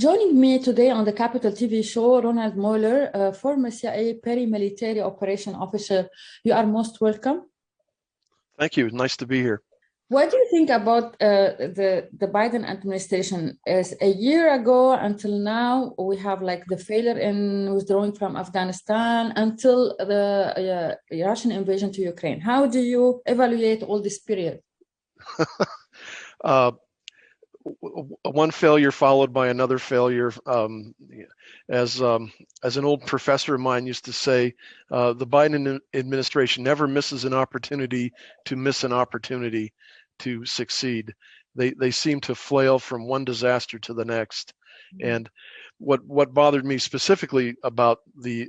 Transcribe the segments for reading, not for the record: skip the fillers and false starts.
Joining me today on the Capital TV show, Ronald Moeller, former CIA paramilitary operation officer. You are most welcome. Thank you. Nice to be here. What do you think about the Biden administration? As a year ago until now, we have like the failure in withdrawing from Afghanistan until the Russian invasion to Ukraine. How do you evaluate all this period? One failure followed by another failure. As an old professor of mine used to say, the Biden administration never misses an opportunity to miss an opportunity to succeed. They seem to flail from one disaster to the next. And what bothered me specifically about the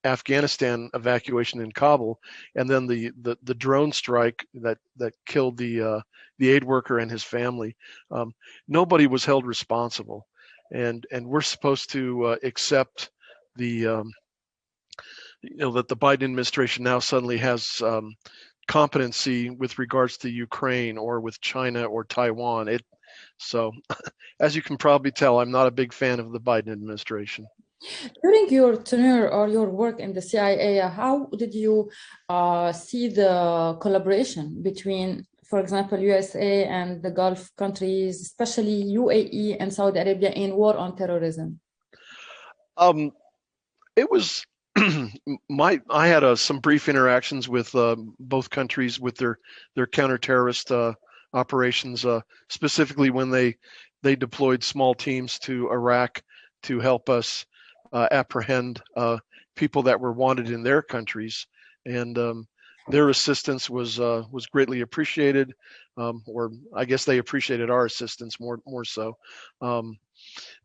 Afghanistan evacuation in Kabul, and then the drone strike that killed the aid worker and his family, nobody was held responsible, and we're supposed to accept that the Biden administration now suddenly has competency with regards to Ukraine or with China or Taiwan. So, as you can probably tell, I'm not a big fan of the Biden administration. During your tenure or your work in the CIA, how did you see the collaboration between, for example, USA and the Gulf countries, especially UAE and Saudi Arabia, in war on terrorism? It was I had some brief interactions with both countries with their counter-terrorist operations, specifically when they deployed small teams to Iraq to help us apprehend people that were wanted in their countries, and their assistance was greatly appreciated, or I guess they appreciated our assistance more so.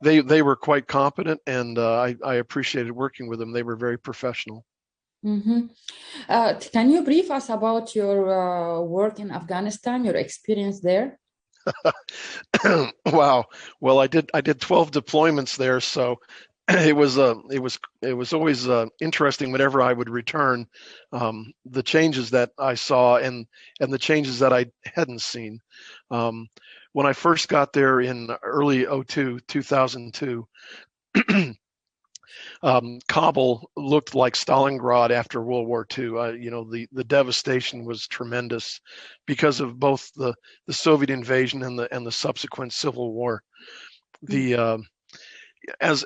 They were quite competent, and I appreciated working with them. They were very professional. Mm-hmm. Can you brief us about your work in Afghanistan, your experience there? Wow. Well, I did 12 deployments there, so it was always interesting whenever I would return, the changes that I saw and the changes that I hadn't seen. When I first got there in early 2002, Kabul looked like Stalingrad after World War II. The devastation was tremendous because of both the Soviet invasion and the subsequent civil war. As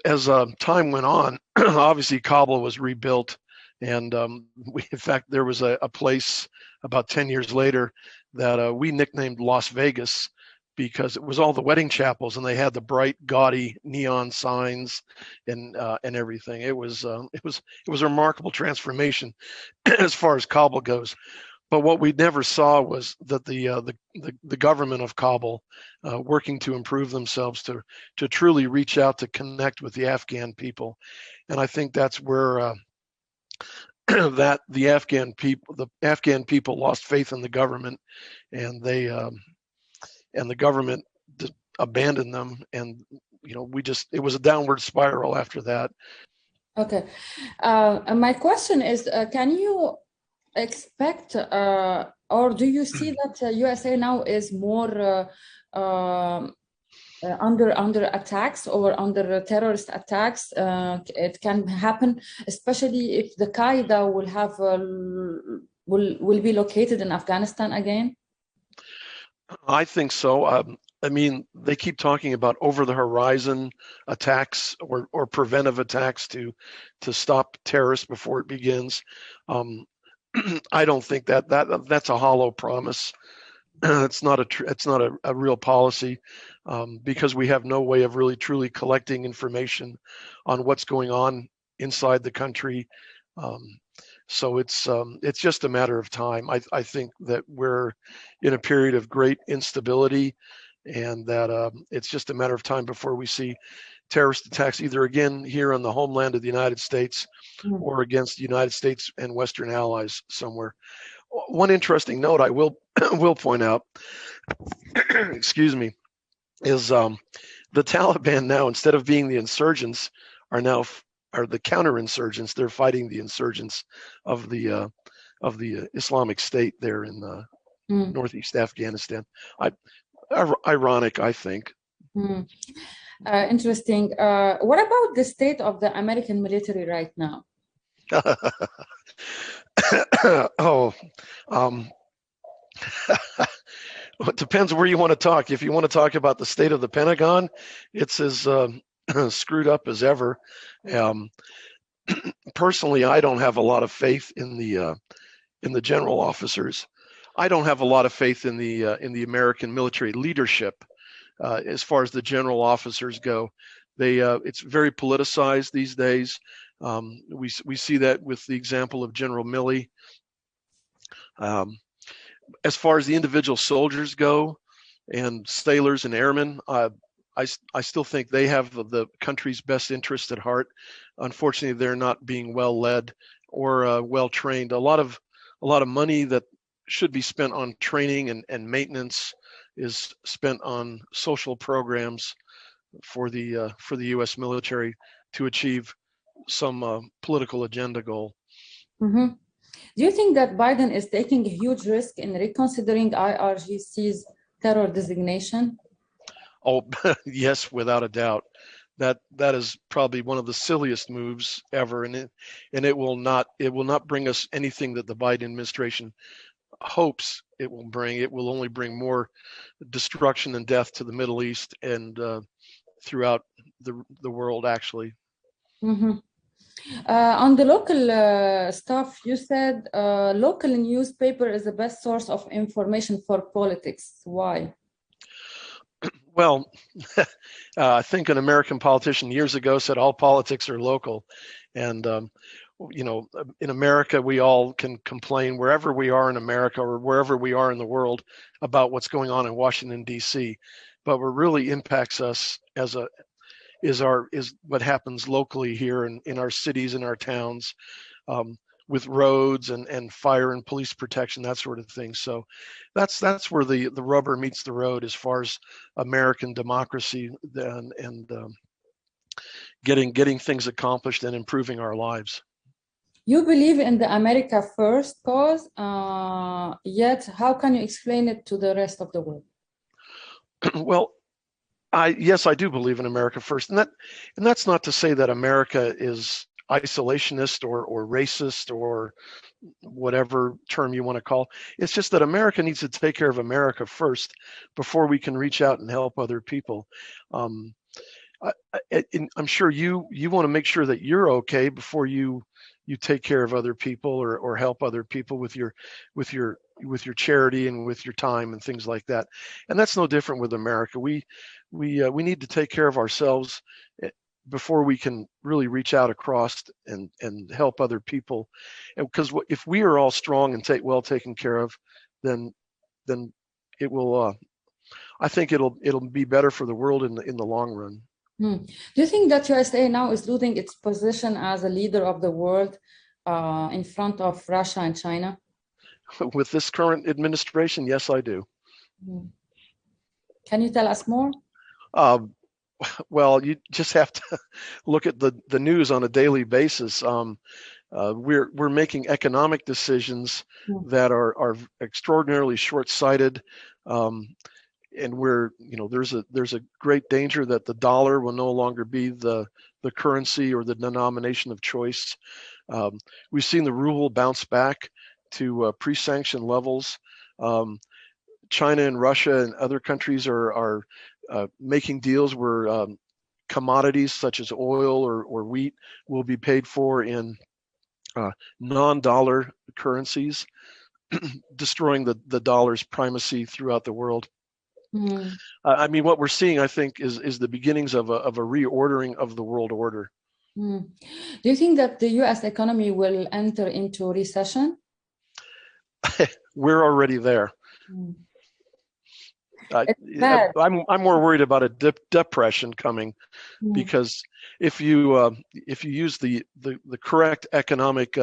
time went on, obviously Kabul was rebuilt, and in fact, there was a place about 10 years later that we nicknamed Las Vegas, because it was all the wedding chapels, and they had the bright, gaudy neon signs and everything. It was a remarkable transformation as far as Kabul goes. But what we never saw was that the government of Kabul, working to improve themselves, to truly reach out to connect with the Afghan people, and I think that's where that the Afghan people lost faith in the government, and the government abandoned them, and it was a downward spiral after that. Okay, my question is, can you expect or do you see that USA now is more under attacks or under terrorist attacks? It can happen, especially if the Qaeda will be located in Afghanistan again. I think so. I mean, they keep talking about over-the-horizon attacks or preventive attacks to stop terrorists before it begins. I don't think that's a hollow promise. It's not a real policy, because we have no way of really truly collecting information on what's going on inside the country. So it's just a matter of time. I think that we're in a period of great instability, and that it's just a matter of time before we see terrorist attacks, either again here on the homeland of the United States or against the United States and Western allies somewhere. One interesting note I will point out, excuse me, is the Taliban now, instead of being the insurgents, are the counterinsurgents. They're fighting the insurgents of the Islamic State there in northeast Afghanistan. Ironic, I think. Interesting. What about the state of the American military right now? Oh, um, it depends where you want to talk. If you want to talk about the state of the Pentagon, it's as screwed up as ever. Um, Personally, I don't have a lot of faith in the general officers. I don't have a lot of faith in the American military leadership as far as the general officers go. It's very politicized these days. We see that with the example of General Milley. Um, as far as the individual soldiers go, and sailors and airmen, I still think they have the country's best interest at heart. Unfortunately, they're not being well led or well trained. A lot of money that should be spent on training and maintenance is spent on social programs for the U.S. military to achieve some political agenda goal. Mm-hmm. Do you think that Biden is taking a huge risk in reconsidering IRGC's terror designation? Oh, yes, without a doubt. That is probably one of the silliest moves ever, and it will not bring us anything that the Biden administration hopes it will bring. It will only bring more destruction and death to the Middle East and throughout the world, actually. Mm-hmm. On the local stuff, you said local newspaper is the best source of information for politics. Why? Well, I think an American politician years ago said all politics are local. And, in America, we all can complain wherever we are in America or wherever we are in the world about what's going on in Washington, D.C. But what really impacts us is what happens locally here in our cities and our towns. With roads and fire and police protection, that sort of thing. So that's where the rubber meets the road as far as American democracy and getting things accomplished and improving our lives. You believe in the America First cause, yet how can you explain it to the rest of the world? Well, yes, I do believe in America First, and that's not to say that America is isolationist or racist or whatever term you want to call. It's just that America needs to take care of America first before we can reach out and help other people. I'm sure you want to make sure that you're okay before you take care of other people or help other people with your charity and with your time and things like that. And that's no different with America. We need to take care of ourselves before we can really reach out across and help other people. Because if we are all strong and well taken care of, then it will. I think it'll be better for the world in the long run. Do you think that USA now is losing its position as a leader of the world in front of Russia and China? With this current administration, yes, I do. Can you tell us more? Well, you just have to look at the news on a daily basis. We're making economic decisions that are extraordinarily short-sighted, and there's a great danger that the dollar will no longer be the currency or the denomination of choice. We've seen the ruble bounce back to pre-sanction levels. China and Russia and other countries are making deals where commodities such as oil or wheat will be paid for in non-dollar currencies, destroying the dollar's primacy throughout the world. I mean, what we're seeing, I think, is the beginnings of a reordering of the world order. Do you think that the U.S. economy will enter into recession? We're already there. I'm more worried about a depression coming, because if you use the correct economic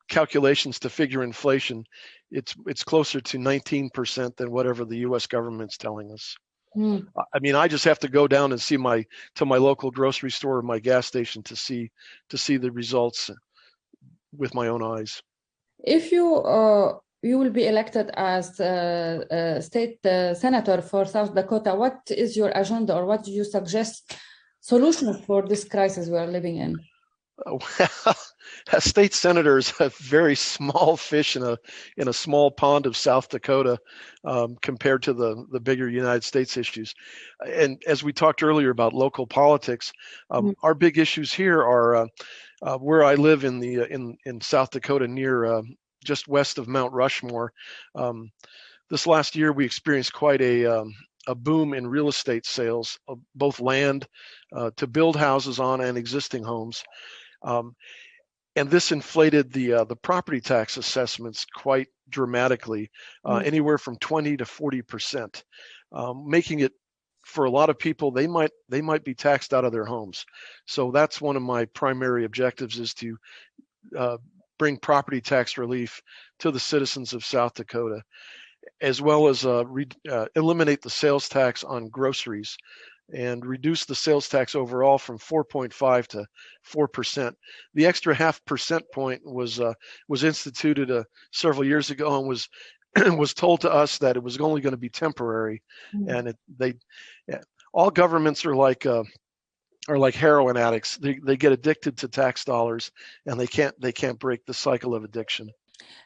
calculations to figure inflation, it's closer to 19% than whatever the U.S. government's telling us. I mean, I just have to go down and see my local grocery store or my gas station to see the results with my own eyes. If you you will be elected as state senator for South Dakota. What is your agenda, or what do you suggest solutions for this crisis we are living in? Well, a state senator is a very small fish in a small pond of South Dakota, compared to the bigger United States issues. And as we talked earlier about local politics, our big issues here are where I live in South Dakota, near just west of Mount Rushmore. This last year, we experienced quite a boom in real estate sales, of both land to build houses on and existing homes. And this inflated the property tax assessments quite dramatically, anywhere from 20 to 40%, making it, for a lot of people, they might be taxed out of their homes. So that's one of my primary objectives, is to bring property tax relief to the citizens of South Dakota, as well as eliminate the sales tax on groceries and reduce the sales tax overall from 4.5 to 4%. The extra 0.5% point was instituted several years ago, and was told to us that it was only going to be temporary. And all governments are like heroin addicts. They get addicted to tax dollars, and they can't break the cycle of addiction.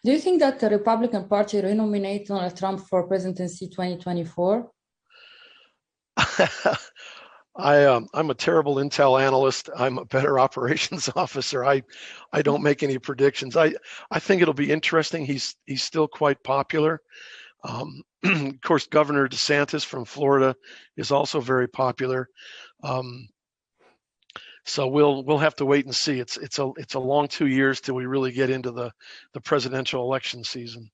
Do you think that the Republican Party renominate Donald Trump for presidency 2024? I'm a terrible intel analyst. I'm a better operations officer. I don't make any predictions. I think it'll be interesting. He's still quite popular. Of course, Governor DeSantis from Florida is also very popular. So we'll have to wait and see. It's a long 2 years till we really get into the presidential election season.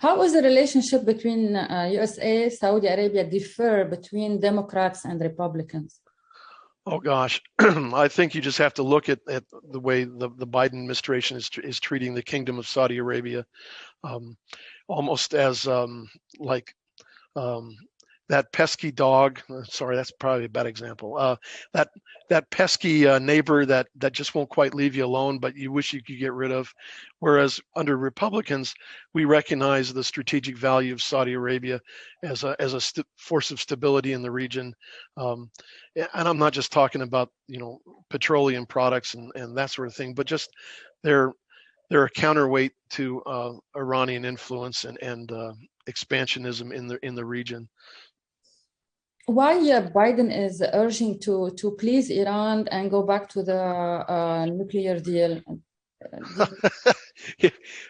How is the relationship between USA, Saudi Arabia differ between Democrats and Republicans? Oh gosh, I think you just have to look at the way the Biden administration is treating the Kingdom of Saudi Arabia, almost as that pesky dog. Sorry, that's probably a bad example. That pesky neighbor that just won't quite leave you alone, but you wish you could get rid of. Whereas under Republicans, we recognize the strategic value of Saudi Arabia as a force of stability in the region. And I'm not just talking about petroleum products and that sort of thing, but just they're a counterweight to Iranian influence and expansionism in the region. Why Biden is urging to please Iran and go back to the nuclear deal?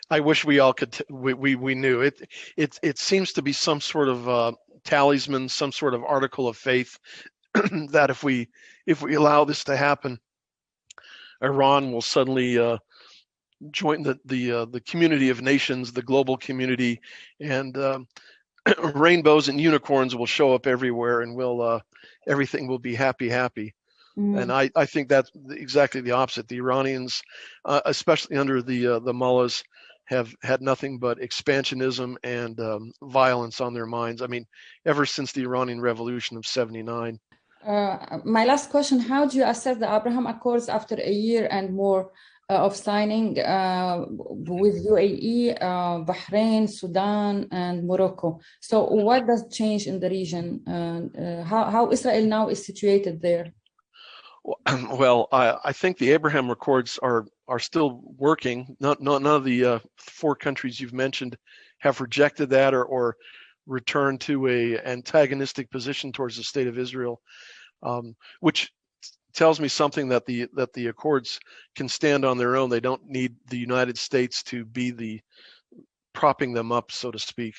I wish we all could. We knew it. It seems to be some sort of talisman, some sort of article of faith that if we allow this to happen, Iran will suddenly join the community of nations, the global community, and rainbows and unicorns will show up everywhere, and everything will be happy. And I think that's exactly the opposite. The Iranians, especially under the mullahs, have had nothing but expansionism and violence on their minds. I mean, ever since the Iranian Revolution of '79. My last question: how do you assess the Abraham Accords after a year and more of signing with UAE, Bahrain, Sudan, and Morocco? So what does change in the region? How Israel now is situated there? Well, I think the Abraham Accords are still working. None of the 4 countries you've mentioned have rejected that or returned to a antagonistic position towards the state of Israel, which tells me something that the Accords can stand on their own. They don't need the United States to be the propping them up, so to speak.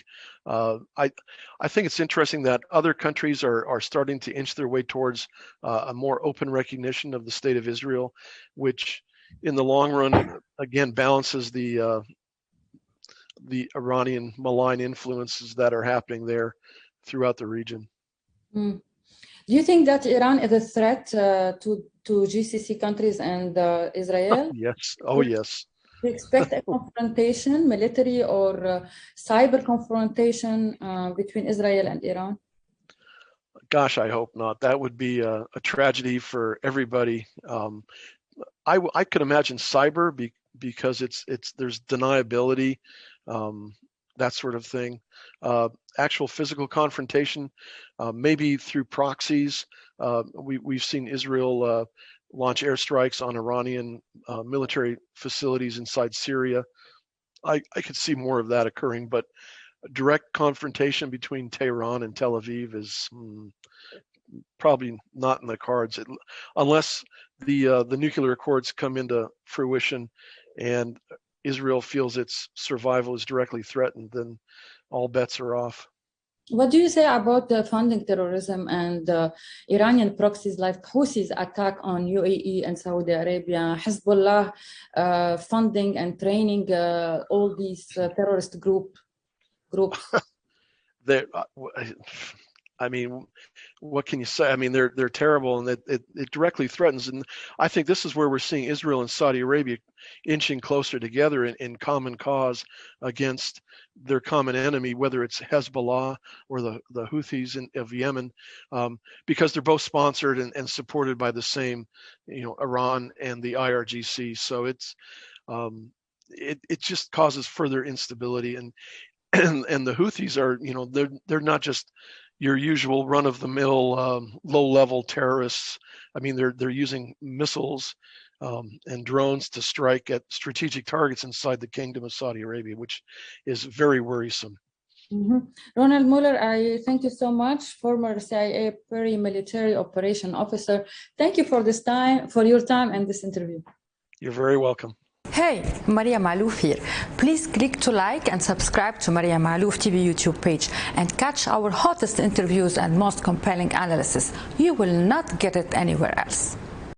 I think it's interesting that other countries are starting to inch their way towards a more open recognition of the state of Israel, which in the long run, again, balances the Iranian malign influences that are happening there throughout the region. Do you think that Iran is a threat to GCC countries and Israel? Yes. Oh, yes. Do you expect a confrontation, military or cyber confrontation between Israel and Iran? Gosh, I hope not. That would be a tragedy for everybody. I could imagine cyber because there's deniability. that sort of thing. Actual physical confrontation, maybe through proxies. We've seen Israel launch airstrikes on Iranian military facilities inside Syria. I could see more of that occurring, but direct confrontation between Tehran and Tel Aviv is probably not in the cards, unless the nuclear accords come into fruition and Israel feels its survival is directly threatened, then all bets are off. What do you say about the funding terrorism and Iranian proxies like Houthis attack on UAE and Saudi Arabia, Hezbollah funding and training all these terrorist groups? I mean, what can you say? I mean, they're terrible, and it directly threatens. And I think this is where we're seeing Israel and Saudi Arabia inching closer together in common cause against their common enemy, whether it's Hezbollah or the Houthis of Yemen, because they're both sponsored and supported by the same, Iran and the IRGC. So it just causes further instability, and the Houthis are, they're not just your usual run-of-the-mill low-level terrorists. I mean, they're using missiles and drones to strike at strategic targets inside the Kingdom of Saudi Arabia, which is very worrisome. Mm-hmm. Ronald Moeller, I thank you so much, former CIA military operation officer. Thank you for your time and this interview. You're very welcome. Hey, Maria Malouf here. Please click to like and subscribe to Maria Malouf TV YouTube page and catch our hottest interviews and most compelling analysis. You will not get it anywhere else.